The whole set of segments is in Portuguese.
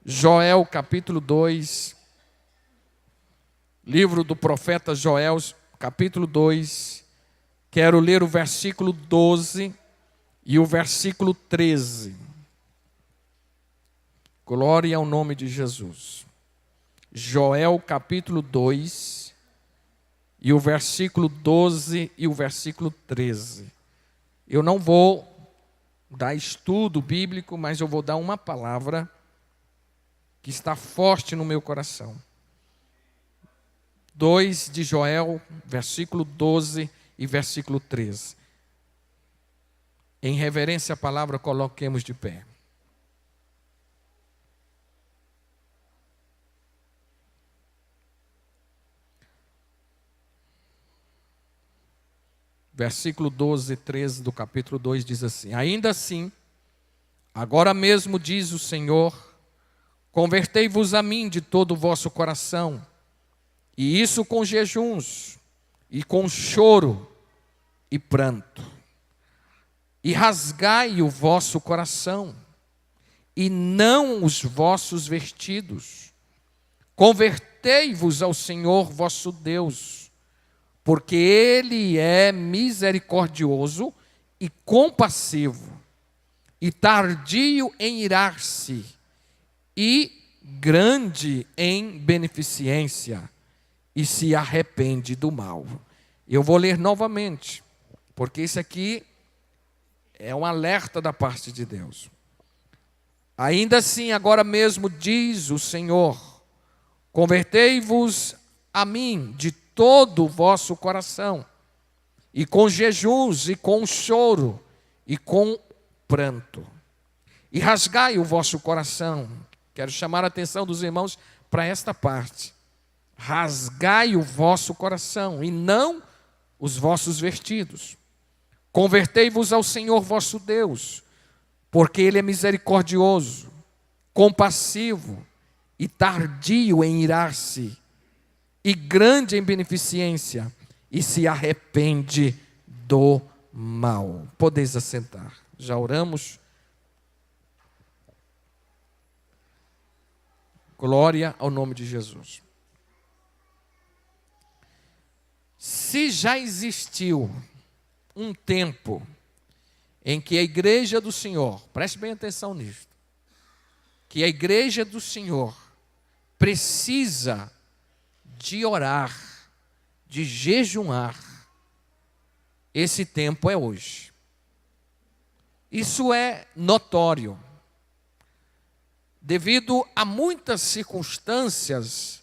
Joel capítulo 2, livro do profeta Joel, capítulo 2, quero ler o versículo 12 e o versículo 13. Glória ao nome de Jesus. Joel capítulo 2, e o versículo 12 e o versículo 13. Eu não vou dar estudo bíblico, mas eu vou dar uma palavra que está forte no meu coração. 2 de Joel, versículo 12 e versículo 13. Em reverência à palavra, coloquemos de pé. Versículo 12 e 13 do capítulo 2 diz assim: Ainda assim, agora mesmo diz o Senhor, convertei-vos a mim de todo o vosso coração, e isso com jejuns, e com choro e pranto. E rasgai o vosso coração, e não os vossos vestidos. Convertei-vos ao Senhor vosso Deus, porque Ele é misericordioso e compassivo, e tardio em irar-se, e grande em beneficência, e se arrepende do mal. Eu vou ler novamente, porque isso aqui é um alerta da parte de Deus. Ainda assim, agora mesmo diz o Senhor, convertei-vos a mim de todo o vosso coração, e com jejuns, e com choro, e com pranto. E rasgai o vosso coração. Quero chamar a atenção dos irmãos para esta parte. Rasgai o vosso coração, e não os vossos vestidos. Convertei-vos ao Senhor vosso Deus, porque Ele é misericordioso, compassivo e tardio em irar-se, e grande em beneficência, e se arrepende do mal. Podeis assentar. Já oramos. Glória ao nome de Jesus. Se já existiu um tempo em que a igreja do Senhor, preste bem atenção nisto, que a igreja do Senhor precisa de orar, de jejuar, esse tempo é hoje. Isso é notório. Devido a muitas circunstâncias,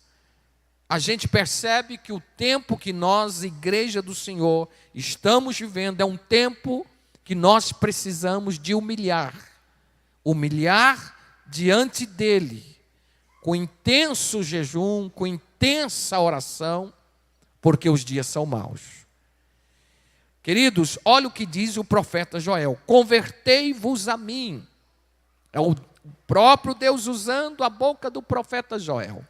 a gente percebe que o tempo que nós, igreja do Senhor, estamos vivendo é um tempo que nós precisamos de humilhar diante dEle, com intenso jejum, com intensa oração, porque os dias são maus. Queridos, olha o que diz o profeta Joel: convertei-vos a mim. É o próprio Deus usando a boca do profeta Joel.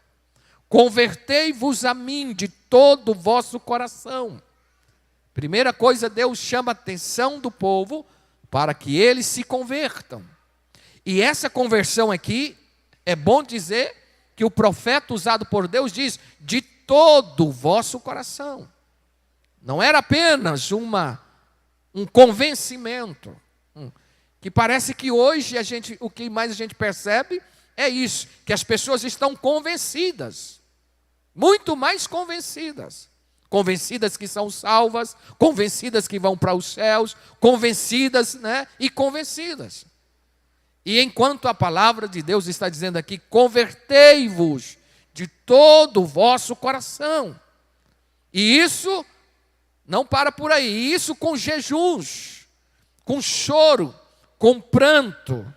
Convertei-vos a mim de todo o vosso coração. Primeira coisa, Deus chama a atenção do povo para que eles se convertam. E essa conversão aqui, é bom dizer que o profeta usado por Deus diz, de todo o vosso coração. Não era apenas um convencimento. Que parece que hoje o que mais a gente percebe é isso, que as pessoas estão convencidas, muito mais convencidas. Convencidas que são salvas, convencidas que vão para os céus, convencidas, e convencidas. E enquanto a palavra de Deus está dizendo aqui, convertei-vos de todo o vosso coração. E isso não para por aí, isso com jejuns, com choro, com pranto,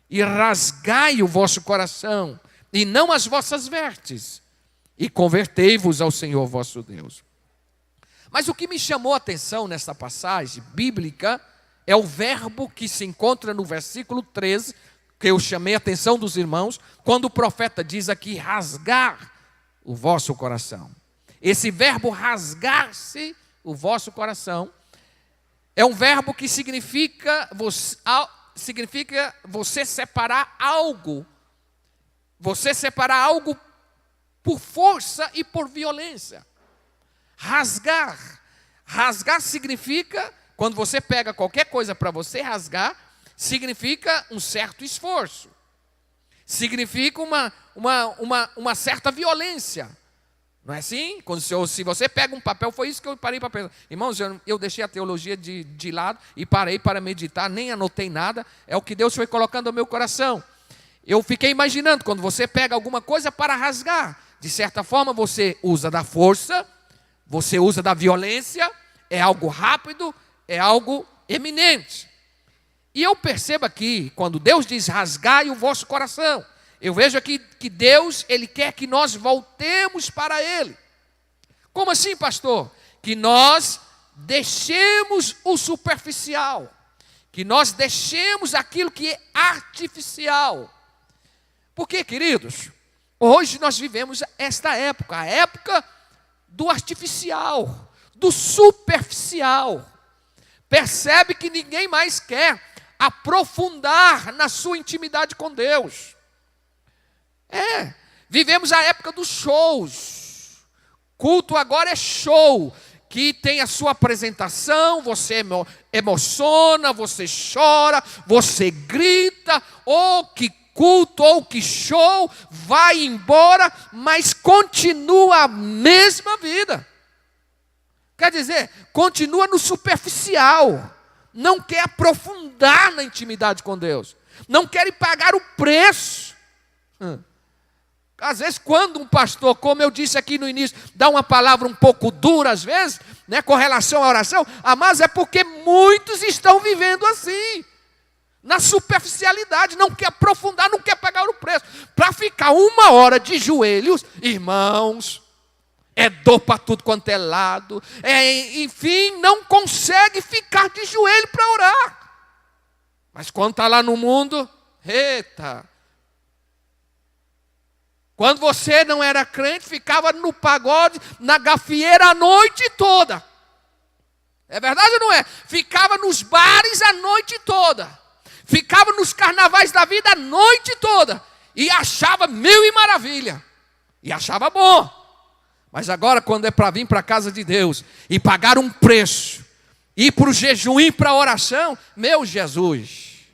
e rasgai o vosso coração, e não as vossas vestes, e convertei-vos ao Senhor vosso Deus. Mas o que me chamou a atenção nessa passagem bíblica é o verbo que se encontra no versículo 13, que eu chamei a atenção dos irmãos, quando o profeta diz aqui, rasgar o vosso coração. Esse verbo rasgar-se o vosso coração é um verbo que significa você separar algo Você separar algo por força e por violência. Rasgar. Rasgar significa, quando você pega qualquer coisa para você rasgar, significa um certo esforço. Significa uma certa violência. Não é assim? Se você pega um papel, foi isso que eu parei para pensar. Irmãos, eu deixei a teologia de lado e parei para meditar, nem anotei nada. É o que Deus foi colocando no meu coração. Eu fiquei imaginando, quando você pega alguma coisa para rasgar, de certa forma você usa da força, você usa da violência, é algo rápido, é algo eminente. E eu percebo aqui, quando Deus diz rasgai o vosso coração, eu vejo aqui que Deus, Ele quer que nós voltemos para Ele. Como assim, pastor? Que nós deixemos o superficial, que nós deixemos aquilo que é artificial. Porque, queridos, hoje nós vivemos esta época, a época do artificial, do superficial. Percebe que ninguém mais quer aprofundar na sua intimidade com Deus. Vivemos a época dos shows. Culto agora é show, que tem a sua apresentação, você emociona, você chora, você grita, que culto ou que show, vai embora, mas continua a mesma vida. Quer dizer, continua no superficial. Não quer aprofundar na intimidade com Deus. Não quer pagar o preço. Às vezes, quando um pastor, como eu disse aqui no início, dá uma palavra um pouco dura, às vezes, né, com relação à oração, mas é porque muitos estão vivendo assim, na superficialidade, não quer aprofundar, não quer pagar o preço. Para ficar 1 hora de joelhos, irmãos, é dor para tudo quanto é lado, enfim, não consegue ficar de joelho para orar. Mas quando está lá no mundo, eita! Quando você não era crente, ficava no pagode, na gafieira a noite toda. É verdade ou não é? Ficava nos bares a noite toda. Ficava nos carnavais da vida a noite toda. E achava mil e maravilha. E achava bom. Mas agora, quando é para vir para a casa de Deus e pagar um preço, ir para o jejum, ir para a oração, meu Jesus,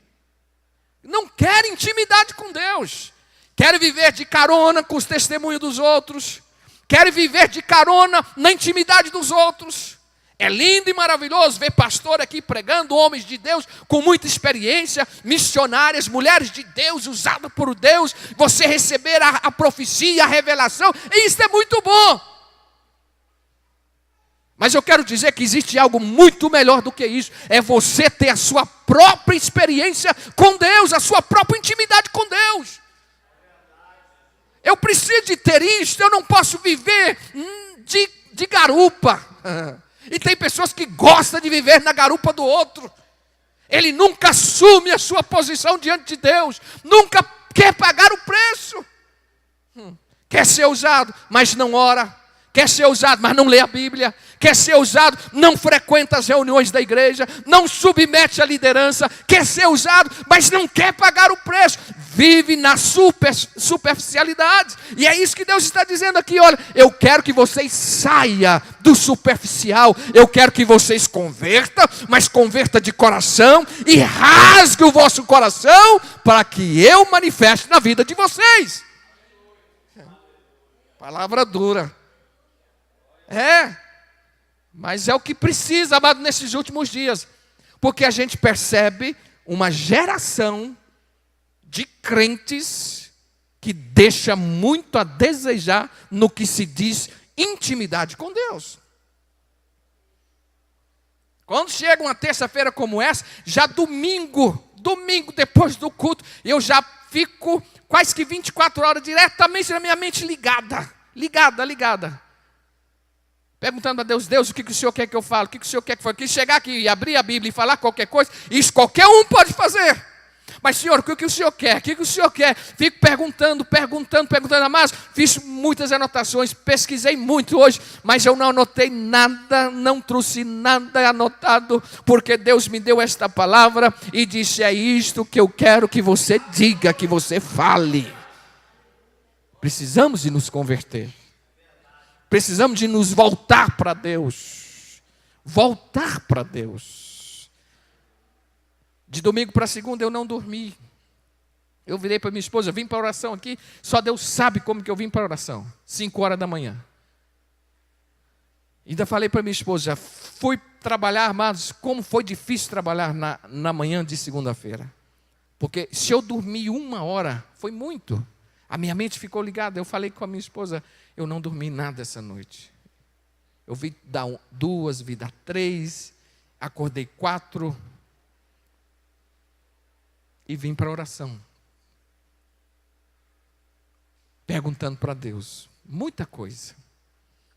não quer intimidade com Deus. Quer viver de carona com os testemunhos dos outros. Quer viver de carona na intimidade dos outros. É lindo e maravilhoso ver pastor aqui pregando, homens de Deus com muita experiência, missionárias, mulheres de Deus, usadas por Deus, você receber a profecia, a revelação, e isso é muito bom. Mas eu quero dizer que existe algo muito melhor do que isso, é você ter a sua própria experiência com Deus, a sua própria intimidade com Deus. Eu preciso de ter isso, eu não posso viver de garupa. E tem pessoas que gostam de viver na garupa do outro. Ele nunca assume a sua posição diante de Deus. Nunca quer pagar o preço. Quer ser usado, mas não ora. Quer ser usado, mas não lê a Bíblia. Quer ser usado, não frequenta as reuniões da igreja. Não submete à liderança. Quer ser usado, mas não quer pagar o preço. Vive na superficialidade. E é isso que Deus está dizendo aqui. Olha, eu quero que vocês saiam do superficial. Eu quero que vocês convertam, mas converta de coração. E rasgue o vosso coração para que eu manifeste na vida de vocês. Palavra dura. Mas é o que precisa, amado, nesses últimos dias. Porque a gente percebe uma geração de crentes que deixa muito a desejar no que se diz intimidade com Deus. Quando chega uma terça-feira como essa, já domingo depois do culto, eu já fico quase que 24 horas diretamente na minha mente ligada. Perguntando a Deus, o que o Senhor quer que eu fale? O que o Senhor quer que eu fale? Que chegar aqui e abrir a Bíblia e falar qualquer coisa, isso qualquer um pode fazer. Mas, Senhor, o que o Senhor quer? O que o Senhor quer? Fico perguntando, mas fiz muitas anotações, pesquisei muito hoje, mas eu não anotei nada, não trouxe nada anotado, porque Deus me deu esta palavra e disse, é isto que eu quero que você diga, que você fale. Precisamos de nos converter. Precisamos de nos voltar para Deus. Voltar para Deus. De domingo para segunda eu não dormi. Eu virei para minha esposa, eu vim para a oração aqui, só Deus sabe como que eu vim para a oração. 5 horas da manhã. Ainda falei para minha esposa, fui trabalhar, amados, como foi difícil trabalhar na manhã de segunda-feira. Porque se eu dormi 1 hora, foi muito. A minha mente ficou ligada. Eu falei com a minha esposa, eu não dormi nada essa noite. Eu vi dar 2, vi dar 3, acordei 4 e vim para a oração. Perguntando para Deus, muita coisa,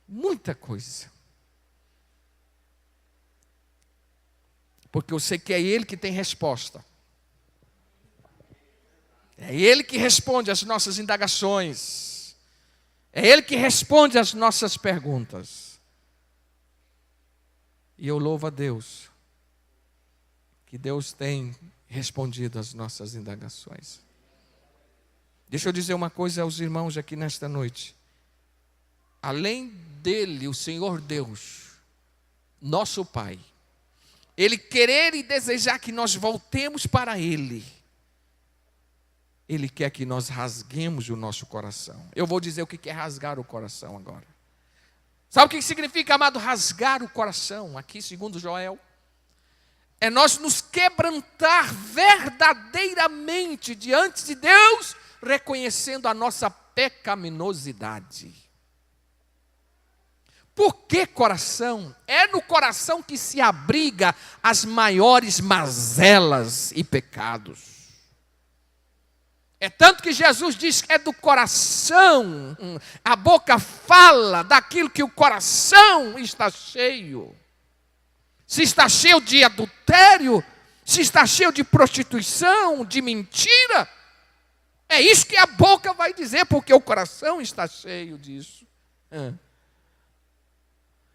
muita coisa. Porque eu sei que é Ele que tem resposta. É Ele que responde às nossas indagações. É Ele que responde às nossas perguntas. E eu louvo a Deus, que Deus tem respondido às nossas indagações. Deixa eu dizer uma coisa aos irmãos aqui nesta noite. Além dele, o Senhor Deus, nosso Pai, Ele querer e desejar que nós voltemos para Ele, Ele quer que nós rasguemos o nosso coração. Eu vou dizer o que é rasgar o coração agora. Sabe o que significa, amado, rasgar o coração? Aqui, segundo Joel, é nós nos quebrantar verdadeiramente diante de Deus, reconhecendo a nossa pecaminosidade. Por que coração? É no coração que se abriga as maiores mazelas e pecados. É tanto que Jesus diz que é do coração, a boca fala daquilo que o coração está cheio. Se está cheio de adultério, se está cheio de prostituição, de mentira, é isso que a boca vai dizer, porque o coração está cheio disso.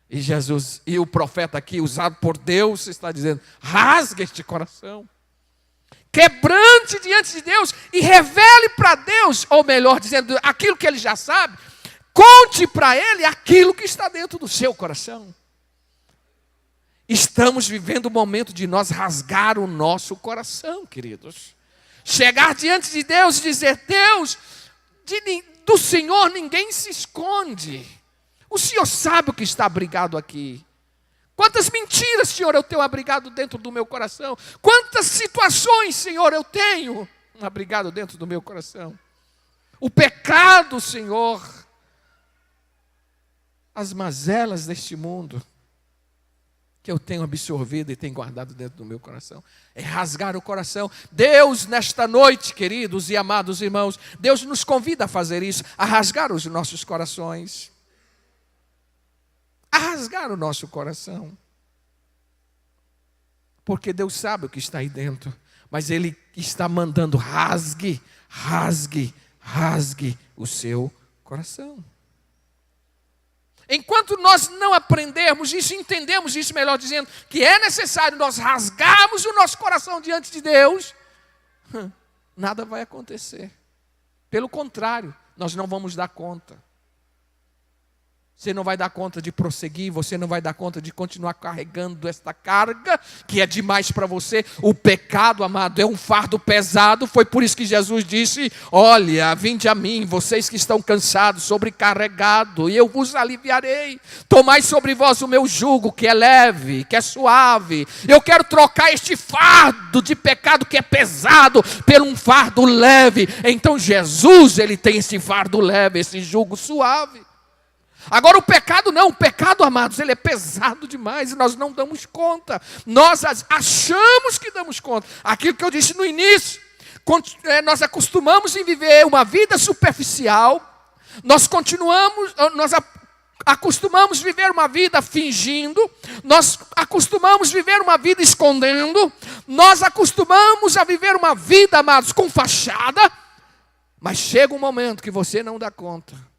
E Jesus, e o profeta aqui, usado por Deus, está dizendo, rasga este coração. Quebrante diante de Deus e revele para Deus, ou melhor dizendo, aquilo que Ele já sabe, conte para Ele aquilo que está dentro do seu coração. Estamos vivendo o momento de nós rasgar o nosso coração, queridos. Chegar diante de Deus e dizer, Deus, do Senhor ninguém se esconde. O Senhor sabe o que está abrigado aqui. Quantas mentiras, Senhor, eu tenho abrigado dentro do meu coração. Quantas situações, Senhor, eu tenho abrigado dentro do meu coração. O pecado, Senhor, as mazelas deste mundo, que eu tenho absorvido e tenho guardado dentro do meu coração. É rasgar o coração. Deus, nesta noite, queridos e amados irmãos, Deus nos convida a fazer isso, a rasgar os nossos corações. A rasgar o nosso coração. Porque Deus sabe o que está aí dentro, mas Ele está mandando, rasgue, rasgue, rasgue o seu coração. Enquanto nós não aprendermos isso, entendemos isso, melhor dizendo, que é necessário nós rasgarmos o nosso coração diante de Deus, nada vai acontecer. Pelo contrário, nós não vamos dar conta. Você não vai dar conta de prosseguir, você não vai dar conta de continuar carregando esta carga, que é demais para você. O pecado, amado, é um fardo pesado, foi por isso que Jesus disse, olha, vinde a mim, vocês que estão cansados, sobrecarregados, e eu vos aliviarei. Tomai sobre vós o meu jugo, que é leve, que é suave. Eu quero trocar este fardo de pecado que é pesado, por um fardo leve. Então Jesus, Ele tem esse fardo leve, esse jugo suave. Agora o pecado não, o pecado, amados, ele é pesado demais e nós não damos conta. Nós achamos que damos conta. Aquilo que eu disse no início, nós acostumamos em viver uma vida superficial, nós acostumamos viver uma vida fingindo, nós acostumamos viver uma vida escondendo, nós acostumamos a viver uma vida, amados, com fachada, mas chega um momento que você não dá conta.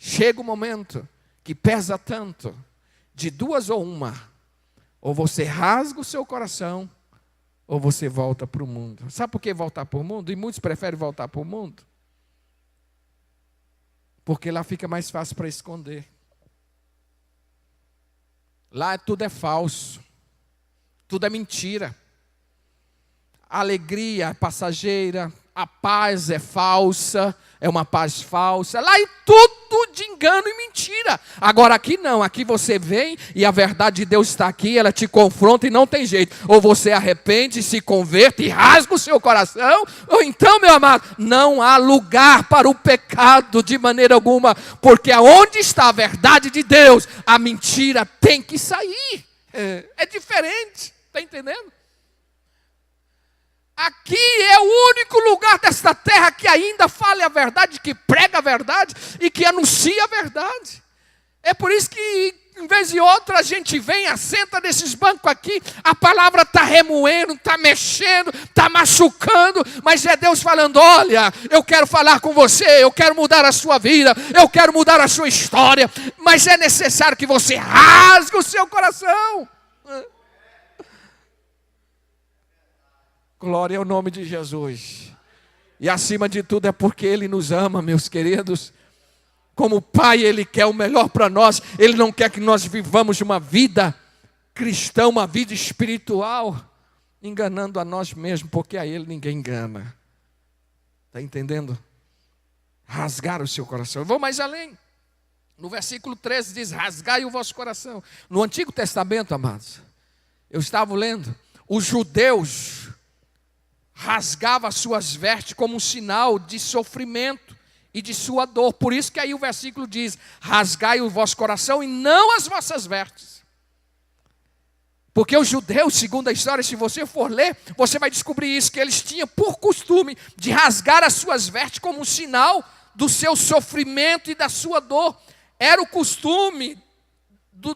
Chega um momento que pesa tanto, de duas ou uma, ou você rasga o seu coração, ou você volta para o mundo. Sabe por que voltar para o mundo? E muitos preferem voltar para o mundo. Porque lá fica mais fácil para esconder. Lá tudo é falso, tudo é mentira. A alegria é passageira, a paz é falsa, é uma paz falsa. Lá é tudo de engano e mentira. Agora aqui não, aqui você vem e a verdade de Deus está aqui, ela te confronta e não tem jeito. Ou você arrepende, se converte e rasga o seu coração, ou então, meu amado, não há lugar para o pecado de maneira alguma, porque aonde está a verdade de Deus, a mentira tem que sair. É diferente, está entendendo? Aqui é o único lugar desta terra que ainda fala a verdade, que prega a verdade e que anuncia a verdade. É por isso que, em vez de outra, a gente vem, assenta nesses bancos aqui, a palavra está remoendo, está mexendo, está machucando, mas é Deus falando: olha, eu quero falar com você, eu quero mudar a sua vida, eu quero mudar a sua história, mas é necessário que você rasgue o seu coração. Glória ao nome de Jesus. E acima de tudo é porque Ele nos ama, meus queridos. Como Pai, Ele quer o melhor para nós. Ele não quer que nós vivamos uma vida cristã, uma vida espiritual, enganando a nós mesmos, porque a Ele ninguém engana. Está entendendo? Rasgar o seu coração. Eu vou mais além. No versículo 13 diz: rasgai o vosso coração. No Antigo Testamento, amados, eu estava lendo, os judeus rasgava as suas vestes como um sinal de sofrimento e de sua dor. Por isso que aí o versículo diz: rasgai o vosso coração e não as vossas vestes. Porque os judeus, segundo a história, se você for ler, você vai descobrir isso, que eles tinham por costume de rasgar as suas vestes como um sinal do seu sofrimento e da sua dor. Era o costume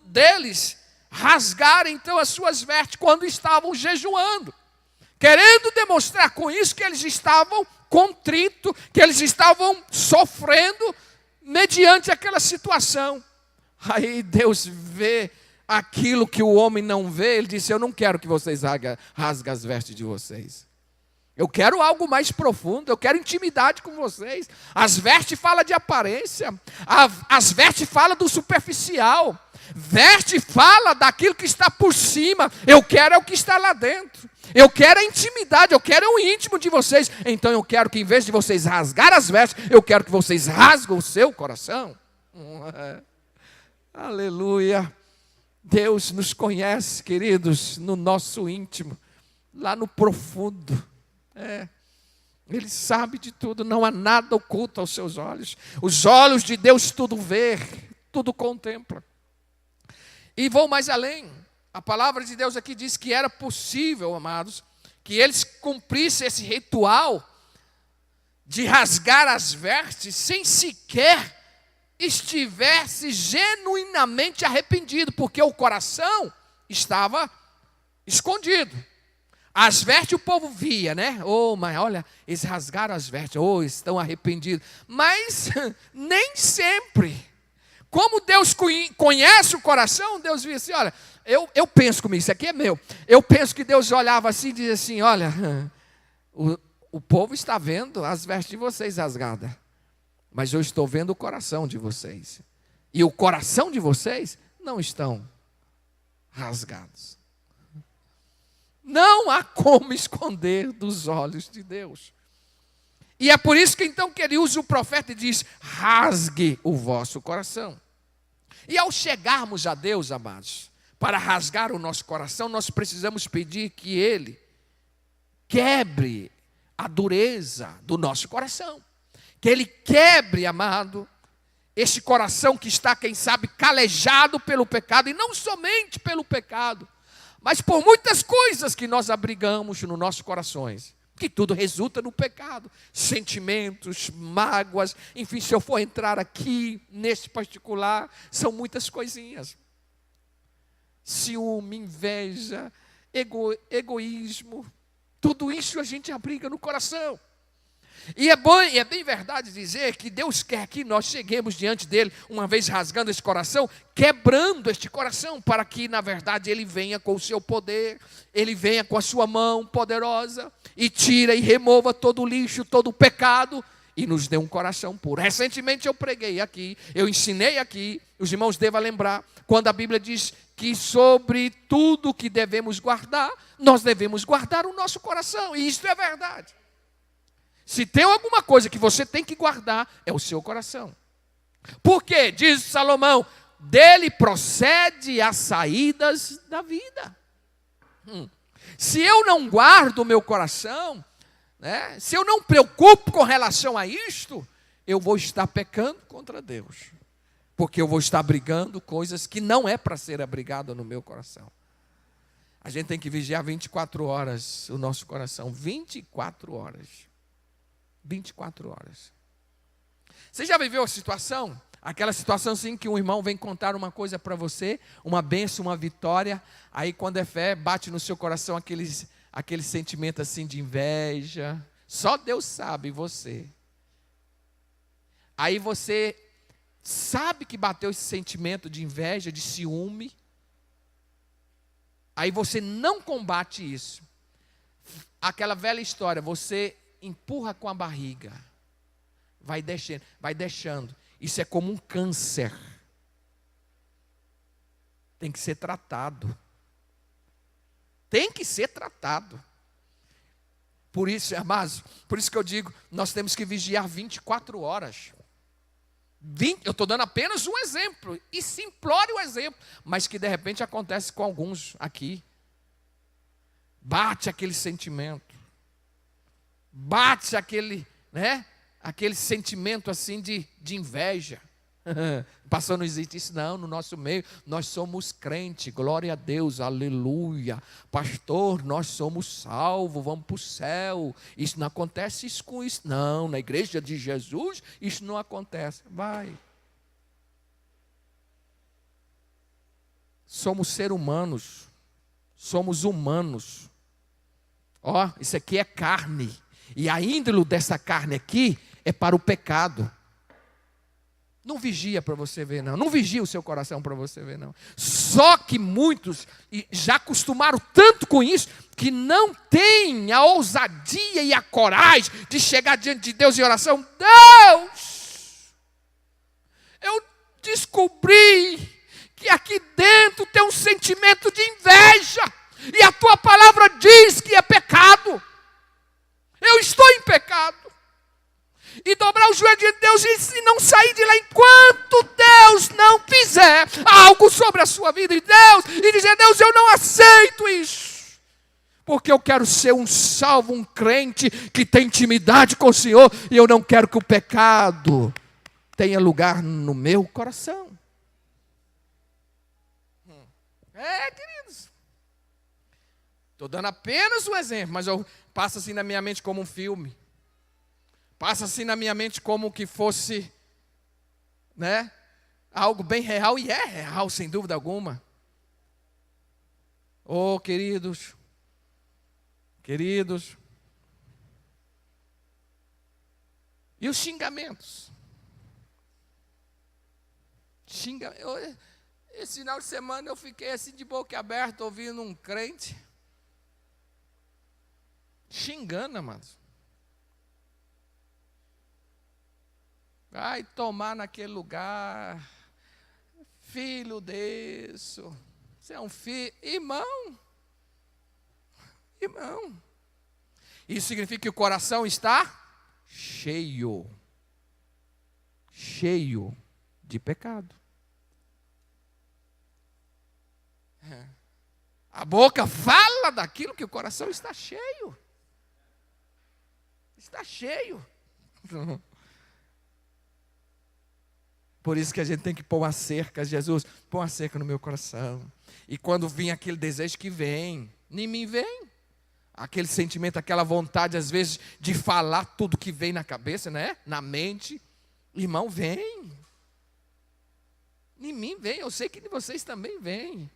deles rasgar então as suas vestes quando estavam jejuando, querendo demonstrar com isso que eles estavam contritos, que eles estavam sofrendo mediante aquela situação. Aí Deus vê aquilo que o homem não vê, Ele disse: eu não quero que vocês rasguem as vestes de vocês. Eu quero algo mais profundo, eu quero intimidade com vocês. As vestes falam de aparência, as vestes falam do superficial, veste fala daquilo que está por cima. Eu quero é o que está lá dentro. Eu quero a intimidade, eu quero o íntimo de vocês. Então eu quero que, em vez de vocês rasgar as vestes, eu quero que vocês rasguem o seu coração. Aleluia. Deus nos conhece, queridos, no nosso íntimo, lá no profundo. Ele sabe de tudo, não há nada oculto aos seus olhos. Os olhos de Deus tudo vê, tudo contempla. E vou mais além. A palavra de Deus aqui diz que era possível, amados, que eles cumprissem esse ritual de rasgar as vestes sem sequer estivesse genuinamente arrependido, porque o coração estava escondido. As vestes o povo via, né? Mas olha, eles rasgaram as vestes, estão arrependidos. Mas nem sempre. Como Deus conhece o coração, Deus via assim: olha, eu penso comigo, isso aqui é meu. Eu penso que Deus olhava assim e dizia assim: olha, o povo está vendo as vestes de vocês rasgadas, mas eu estou vendo o coração de vocês. E o coração de vocês não estão rasgados. Não há como esconder dos olhos de Deus. E é por isso que então que ele usa o profeta e diz: rasgue o vosso coração. E ao chegarmos a Deus, amados, para rasgar o nosso coração, nós precisamos pedir que Ele quebre a dureza do nosso coração. Que Ele quebre, amado, esse coração que está, quem sabe, calejado pelo pecado. E não somente pelo pecado, mas por muitas coisas que nós abrigamos nos nossos corações, que tudo resulta no pecado. Sentimentos, mágoas, enfim, se eu for entrar aqui, nesse particular, são muitas coisinhas. Ciúme, inveja, egoísmo, tudo isso a gente abriga no coração. E é bom, e é bem verdade dizer que Deus quer que nós cheguemos diante dele, uma vez rasgando esse coração, quebrando este coração, para que na verdade ele venha com o seu poder, ele venha com a sua mão poderosa, e tira e remova todo o lixo, todo o pecado, e nos deu um coração puro. Recentemente eu preguei aqui, eu ensinei aqui, os irmãos devem lembrar, quando a Bíblia diz que sobre tudo que devemos guardar, nós devemos guardar o nosso coração, e isso é verdade. Se tem alguma coisa que você tem que guardar, é o seu coração. Por quê? Diz Salomão, dele procede as saídas da vida. Se eu não guardo o meu coração, né, se eu não preocupo com relação a isto, eu vou estar pecando contra Deus. Porque eu vou estar brigando coisas que não é para ser abrigada no meu coração. A gente tem que vigiar 24 horas o nosso coração. 24 horas. 24 horas. Você já viveu a situação? Aquela situação assim que um irmão vem contar uma coisa para você, uma bênção, uma vitória, aí quando é fé, bate no seu coração aquele sentimento assim de inveja. Só Deus sabe, você. Aí você sabe que bateu esse sentimento de inveja, de ciúme. Aí você não combate isso. Aquela velha história, você empurra com a barriga. Vai deixando. Isso é como um câncer. Tem que ser tratado. Tem que ser tratado. Por isso, amados, por isso que eu digo, nós temos que vigiar 24 horas. Eu estou dando apenas um exemplo, e simplório o exemplo, mas que de repente acontece com alguns aqui. Bate aquele sentimento. Bate aquele sentimento assim de inveja. Pastor, não existe isso não no nosso meio. Nós somos crentes, glória a Deus, aleluia. Pastor, nós somos salvos, vamos para o céu. Isso não acontece isso com isso. Não, na igreja de Jesus, isso não acontece. Vai. Somos seres humanos. Somos humanos. Ó, isso aqui é carne. E a índole dessa carne aqui é para o pecado. Não vigia para você ver, não. Não vigia o seu coração para você ver, não. Só que muitos já acostumaram tanto com isso, que não têm a ousadia e a coragem de chegar diante de Deus em oração. Deus, eu descobri que aqui dentro tem um sentimento de inveja. E a tua palavra diz que é pecado. Eu estou em pecado. E dobrar o joelho de Deus e não sair de lá enquanto Deus não fizer algo sobre a sua vida. E dizer, Deus, eu não aceito isso. Porque eu quero ser um salvo, um crente que tem intimidade com o Senhor. E eu não quero que o pecado tenha lugar no meu coração. Queridos. Estou dando apenas um exemplo, mas eu passo assim na minha mente como um filme. Passa assim na minha mente como que fosse, né, algo bem real, e é real, sem dúvida alguma. Oh, queridos, e os xingamentos? Esse final de semana eu fiquei assim de boca aberta, ouvindo um crente xingando, amados. Vai tomar naquele lugar, filho desse, você é um filho, irmão. Isso significa que o coração está cheio de pecado. A boca fala daquilo que o coração está cheio. Está cheio. Por isso que a gente tem que pôr uma cerca, Jesus, põe uma cerca no meu coração. E quando vem aquele desejo que vem, em mim vem. Aquele sentimento, aquela vontade, às vezes, de falar tudo que vem na cabeça, né? Na mente. Irmão, vem. Em mim vem, eu sei que de vocês também vem.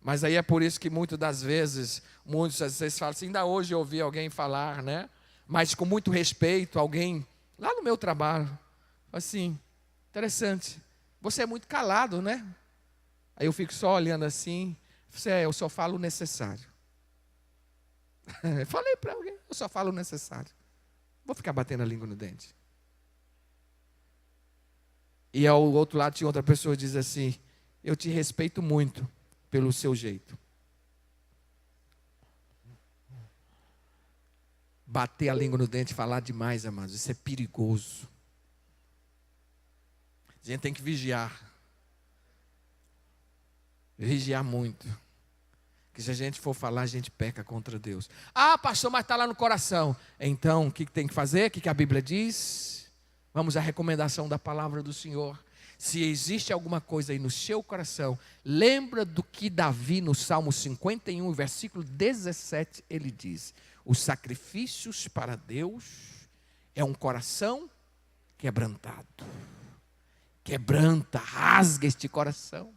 Mas aí é por isso que muitas das vezes, vocês falam assim, ainda hoje eu ouvi alguém falar, né? Mas com muito respeito, alguém, lá no meu trabalho, assim, interessante, você é muito calado, né? Aí eu fico só olhando assim, eu só falo o necessário. Falei para alguém, eu só falo o necessário. Vou ficar batendo a língua no dente. E ao outro lado tinha outra pessoa que diz assim: eu te respeito muito pelo seu jeito. Bater a língua no dente e falar demais, amados, isso é perigoso. A gente tem que vigiar. Vigiar muito. Que se a gente for falar, a gente peca contra Deus. Ah, pastor, mas está lá no coração. Então, o que tem que fazer? O que a Bíblia diz? Vamos à recomendação da palavra do Senhor. Se existe alguma coisa aí no seu coração, lembra do que Davi, no Salmo 51, versículo 17, ele diz: os sacrifícios para Deus é um coração quebrantado. Quebranta, rasga este coração.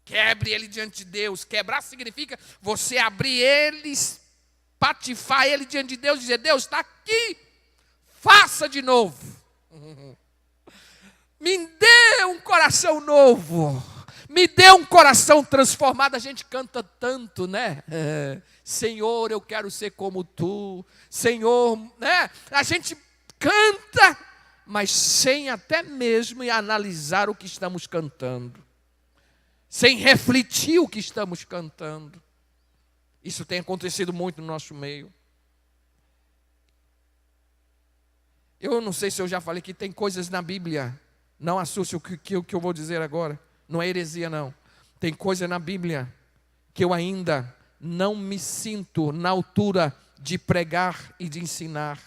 Quebre ele diante de Deus. Quebrar significa você abrir ele, patifar ele diante de Deus e dizer: Deus, está aqui, faça de novo. Me dê um coração novo. Me dê um coração transformado. A gente canta tanto, né? Senhor, eu quero ser como tu. Senhor, né? A gente canta, mas sem até mesmo analisar o que estamos cantando. Sem refletir o que estamos cantando. Isso tem acontecido muito no nosso meio. Eu não sei se eu já falei que tem coisas na Bíblia. Não assuste o que eu vou dizer agora. Não é heresia, não. Tem coisa na Bíblia que eu ainda não me sinto na altura de pregar e de ensinar.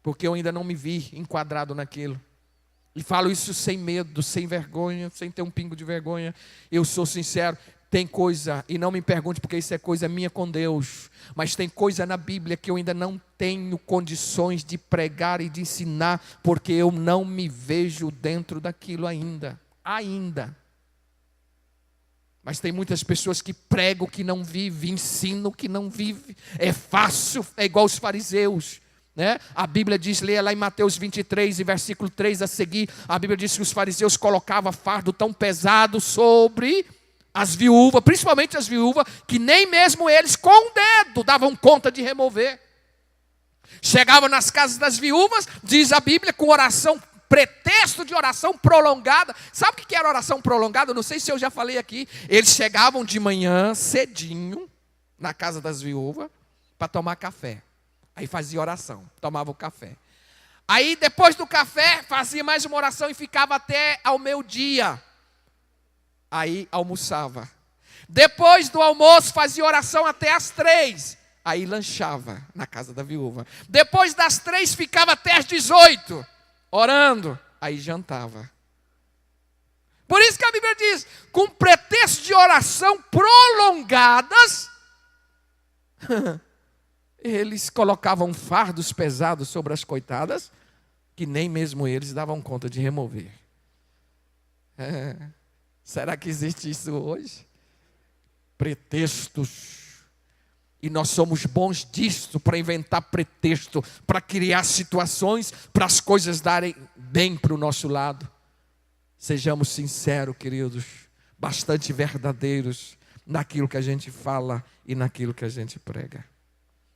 Porque eu ainda não me vi enquadrado naquilo. E falo isso sem medo, sem vergonha, sem ter um pingo de vergonha. Eu sou sincero. Tem coisa, e não me pergunte porque isso é coisa minha com Deus, mas tem coisa na Bíblia que eu ainda não tenho condições de pregar e de ensinar, porque eu não me vejo dentro daquilo ainda. Mas tem muitas pessoas que pregam o que não vive, ensinam o que não vive. É fácil, é igual os fariseus. Né? A Bíblia diz, leia lá em Mateus 23, e versículo 3 a seguir, a Bíblia diz que os fariseus colocavam fardo tão pesado sobre as viúvas, principalmente as viúvas, que nem mesmo eles com o dedo davam conta de remover. Chegavam nas casas das viúvas, diz a Bíblia, com oração, pretexto de oração prolongada. Sabe o que era oração prolongada? Eu não sei se eu já falei aqui. Eles chegavam de manhã, cedinho, na casa das viúvas, para tomar café. Aí fazia oração, tomava o café. Aí depois do café, fazia mais uma oração e ficava até ao meio-dia. Aí almoçava. Depois do almoço fazia oração até às 3. Aí lanchava na casa da viúva. Depois das 3 ficava até às 18, orando. Aí jantava. Por isso que a Bíblia diz, com pretexto de oração prolongadas, eles colocavam fardos pesados sobre as coitadas, que nem mesmo eles davam conta de remover. Será que existe isso hoje? Pretextos. E nós somos bons disso, para inventar pretexto, para criar situações, para as coisas darem bem para o nosso lado. Sejamos sinceros, queridos, bastante verdadeiros naquilo que a gente fala e naquilo que a gente prega.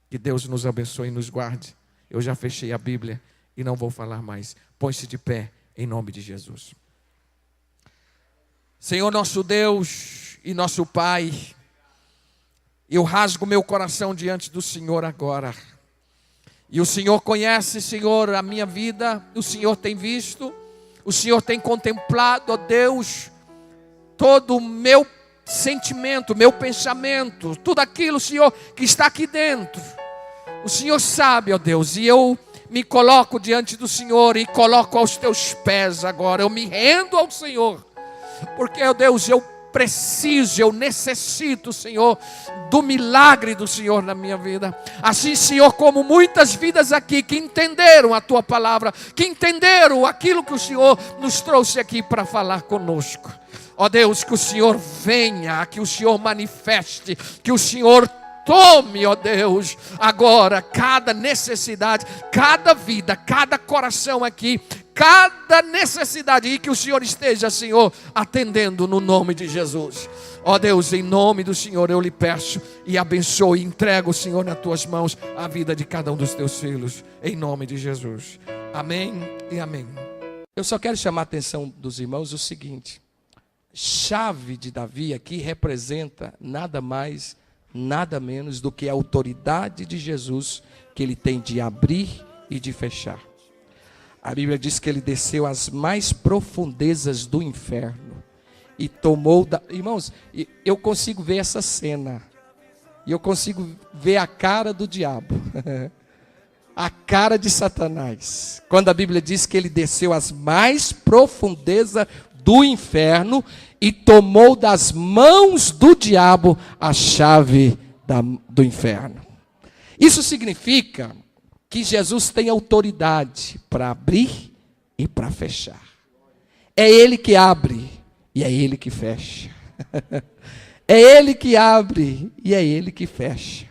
Que Deus nos abençoe e nos guarde. Eu já fechei a Bíblia e não vou falar mais. Põe-se de pé em nome de Jesus. Senhor nosso Deus e nosso Pai, eu rasgo meu coração diante do Senhor agora. E o Senhor conhece, Senhor, a minha vida. O Senhor tem visto, o Senhor tem contemplado, ó Deus, todo o meu sentimento, meu pensamento, tudo aquilo, Senhor, que está aqui dentro. O Senhor sabe, ó Deus, e eu me coloco diante do Senhor e coloco aos teus pés agora. Eu me rendo ao Senhor, porque, ó Deus, eu preciso, eu necessito, Senhor, do milagre do Senhor na minha vida. Assim, Senhor, como muitas vidas aqui que entenderam a Tua palavra, que entenderam aquilo que o Senhor nos trouxe aqui para falar conosco. Ó Deus, que o Senhor venha, que o Senhor manifeste, que o Senhor tome, ó Deus, agora cada necessidade, cada vida, cada coração aqui, cada necessidade, e que o Senhor esteja, Senhor, atendendo no nome de Jesus. Ó Deus, em nome do Senhor eu lhe peço e abençoo e entrego, Senhor, nas tuas mãos a vida de cada um dos teus filhos, em nome de Jesus. Amém e amém. Eu só quero chamar a atenção dos irmãos o seguinte: chave de Davi aqui representa nada mais, nada menos do que a autoridade de Jesus, que ele tem de abrir e de fechar. A Bíblia diz que ele desceu às mais profundezas do inferno e tomou... Irmãos, eu consigo ver essa cena. E eu consigo ver a cara do diabo. A cara de Satanás. Quando a Bíblia diz que ele desceu às mais profundezas do inferno e tomou das mãos do diabo a chave do inferno. Isso significa que Jesus tem autoridade para abrir e para fechar. É Ele que abre e é Ele que fecha. É Ele que abre e é Ele que fecha.